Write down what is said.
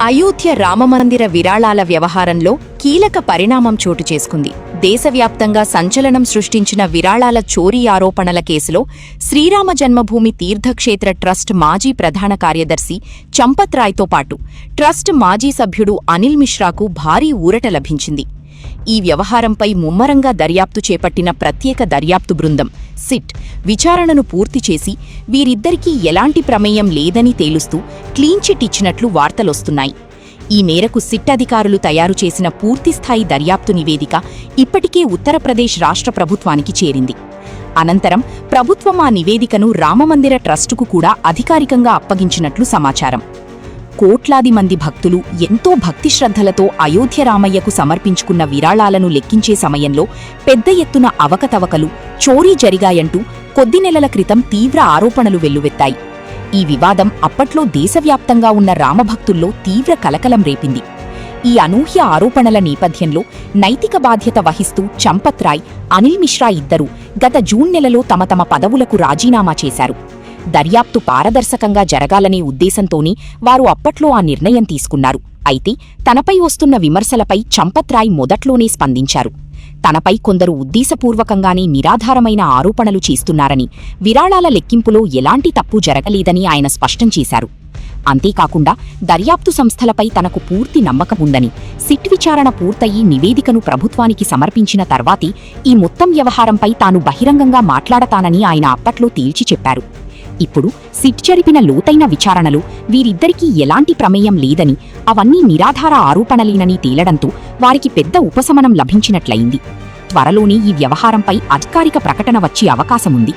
అయోధ్య రామమందిర విరాళాల వ్యవహారంలో కీలక పరిణామం చోటు చేసుకుంది. దేశవ్యాప్తంగా సంచలనం సృష్టించిన విరాళాల చోరీ ఆరోపణల కేసులో శ్రీరామ జన్మభూమి తీర్థక్షేత్ర ట్రస్ట్ మాజీ ప్రధాన కార్యదర్శి చంపత్ రాయ్తో పాటు ట్రస్ట్ మాజీ సభ్యుడు అనిల్ మిశ్రాకు భారీ ఊరట లభించింది. ఈ వ్యవహారంపై ముమ్మరంగా దర్యాప్తు చేపట్టిన ప్రత్యేక దర్యాప్తు బృందం సిట్ విచారణను పూర్తి చేసి వీరిద్దరికీ ఎలాంటి ప్రమేయం లేదని తేలుస్తూ క్లీన్చిట్ ఇచ్చినట్లు వార్తలొస్తున్నాయి. ఈ మేరకు సిట్ అధికారులు తయారు చేసిన పూర్తిస్థాయి దర్యాప్తు నివేదిక ఇప్పటికే ఉత్తరప్రదేశ్ రాష్ట్ర ప్రభుత్వానికి చేరింది. అనంతరం ప్రభుత్వం ఆ నివేదికను రామమందిర ట్రస్టుకు కూడా అధికారికంగా అప్పగించినట్లు సమాచారం. కోట్లాది మంది భక్తులు ఎంతో భక్తి శ్రద్ధలతో అయోధ్య రామయ్యకు సమర్పించుకున్న విరాళాలను లెక్కించే సమయంలో పెద్ద ఎత్తున అవకతవకలు, చోరీ జరిగాయంటూ కొద్ది నెలల క్రితం తీవ్ర ఆరోపణలు వెల్లువెత్తాయి. ఈ వివాదం అప్పట్లో దేశవ్యాప్తంగా ఉన్న రామభక్తుల్లో తీవ్ర కలకలం రేపింది. ఈ అనూహ్య ఆరోపణల నేపథ్యంలో నైతిక బాధ్యత వహిస్తూ చంపత్ రాయ్, అనిల్ మిశ్రా ఇద్దరూ గత జూన్ నెలలో తమ తమ పదవులకు రాజీనామా చేశారు. దర్యాప్తు పారదర్శకంగా జరగాలనే ఉద్దేశంతోనే వారు అప్పట్లో ఆ నిర్ణయం తీసుకున్నారు. అయితే తనపై వస్తున్న విమర్శలపై చంపత్ రాయ్ మొదట్లోనే స్పందించారు. తనపై కొందరు ఉద్దేశపూర్వకంగానే నిరాధారమైన ఆరోపణలు చేస్తున్నారని, విరాళాల లెక్కింపులో ఎలాంటి తప్పు జరగలేదని ఆయన స్పష్టం చేశారు. అంతేకాకుండా దర్యాప్తు సంస్థలపై తనకు పూర్తి నమ్మకం ఉందని, సిట్ విచారణ పూర్తయి నివేదికను ప్రభుత్వానికి సమర్పించిన తర్వాతే ఈ మొత్తం వ్యవహారంపై తాను బహిరంగంగా మాట్లాడతానని ఆయన అప్పట్లో తేల్చి చెప్పారు. ఇప్పుడు సిట్ జరిపిన లోతైన విచారణలో వీరిద్దరికీ ఎలాంటి ప్రమేయం లేదని, అవన్నీ నిరాధార ఆరోపణలేనని తేలడంతో వారికి పెద్ద ఉపశమనం లభించినట్లయింది. త్వరలోనే ఈ వ్యవహారంపై అధికారిక ప్రకటన వచ్చే అవకాశముంది.